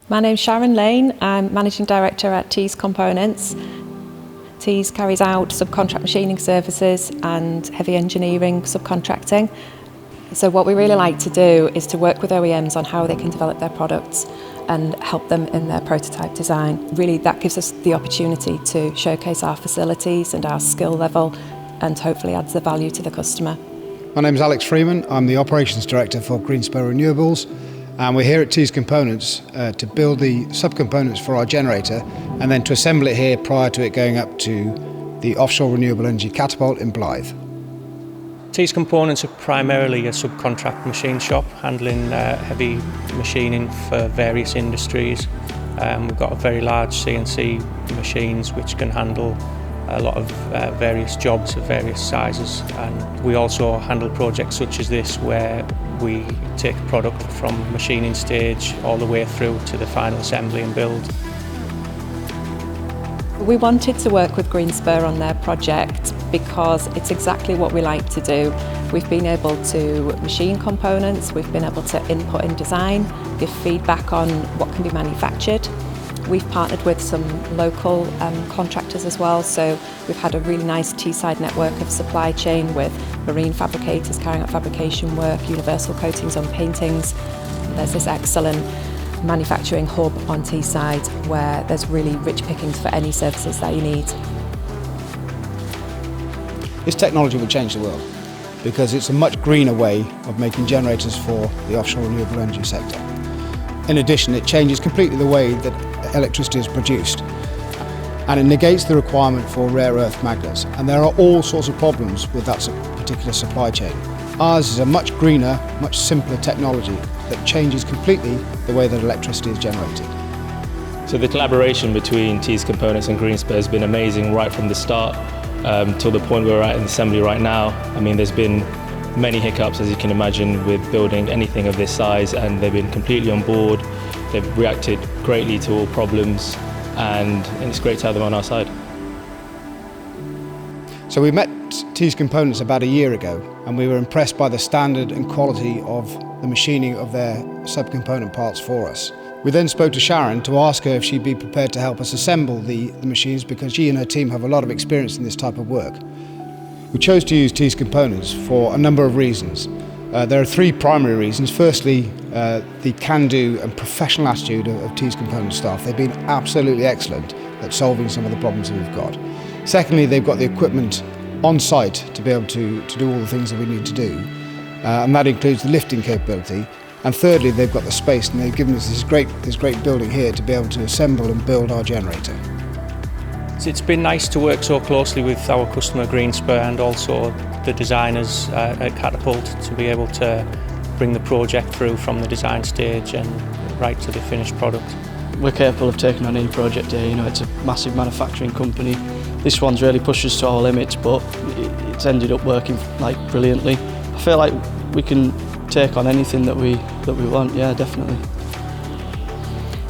My name's Sharon Lane. I'm Managing Director at Tees Components. Tees carries out subcontract machining services and heavy engineering subcontracting. So what we really like to do is to work with OEMs on how they can develop their products and help them in their prototype design. Really, that gives us the opportunity to showcase our facilities and our skill level, and hopefully adds the value to the customer. My name is Alex Freeman. I'm the Operations Director for Greenspur Renewables, and we're here at Tees Components to build the subcomponents for our generator and then to assemble it here prior to it going up to the offshore renewable energy catapult in Blythe. Tees Components are primarily a subcontract machine shop handling heavy machining for various industries. We've got a very large CNC machines which can handle a lot of various jobs of various sizes, and we also handle projects such as this where we take a product from machining stage all the way through to the final assembly and build. We wanted to work with Greenspur on their project because it's exactly what we like to do. We've been able to machine components, we've been able to input in design, give feedback on what can be manufactured. We've partnered with some local contractors as well, so we've had a really nice Teesside network of supply chain with marine fabricators carrying out fabrication work, universal coatings on paintings. There's this excellent manufacturing hub on Teesside where there's really rich pickings for any services that you need. This technology will change the world because it's a much greener way of making generators for the offshore renewable energy sector. In addition, it changes completely the way that electricity is produced, and it negates the requirement for rare earth magnets, and there are all sorts of problems with that particular supply chain. Ours is a much greener, much simpler technology that changes completely the way that electricity is generated. So the collaboration between Tees Components and Greenspur has been amazing right from the start till the point where we're at in assembly right now. I mean, there's been many hiccups, as you can imagine, with building anything of this size, and they've been completely on board. They've reacted greatly to all problems, and it's great to have them on our side. So we met Tees Components about a year ago, and we were impressed by the standard and quality of the machining of their subcomponent parts for us. We then spoke to Sharon to ask her if she'd be prepared to help us assemble the machines, because she and her team have a lot of experience in this type of work. We chose to use Tees Components for a number of reasons. There are three primary reasons. Firstly, the can-do and professional attitude of Tees Components staff. They've been absolutely excellent at solving some of the problems that we've got. Secondly, they've got the equipment on site to be able to do all the things that we need to do, and that includes the lifting capability. And thirdly, they've got the space, and they've given us this great building here to be able to assemble and build our generator. It's been nice to work so closely with our customer Greenspur and also the designers at Catapult to be able to bring the project through from the design stage and right to the finished product. We're capable of taking on any project here. You know, it's a massive manufacturing company. This one's really pushed us to our limits, but it's ended up working like brilliantly. I feel like we can take on anything that we want. Yeah, definitely.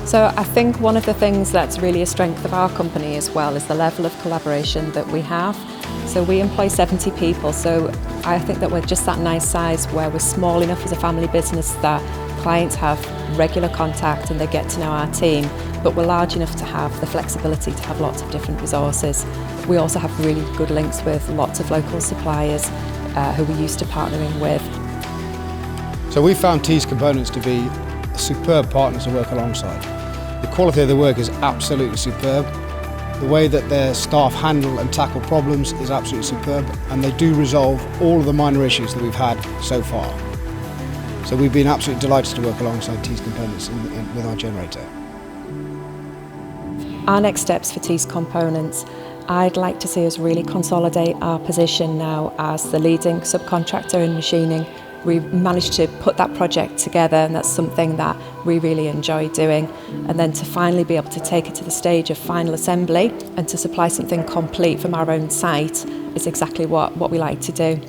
So I think one of the things that's really a strength of our company as well is the level of collaboration that we have. So we employ 70 people, so I think that we're just that nice size where we're small enough as a family business that clients have regular contact and they get to know our team, but we're large enough to have the flexibility to have lots of different resources. We also have really good links with lots of local suppliers who we're used to partnering with. So we found Tees Components to be a superb partner to work alongside. The quality of the work is absolutely superb. The way that their staff handle and tackle problems is absolutely superb, and they do resolve all of the minor issues that we've had so far. So we've been absolutely delighted to work alongside Tees Components with our generator. Our next steps for Tees Components, I'd like to see us really consolidate our position now as the leading subcontractor in machining. We've managed to put that project together, and that's something that we really enjoy doing. And then to finally be able to take it to the stage of final assembly and to supply something complete from our own site is exactly what we like to do.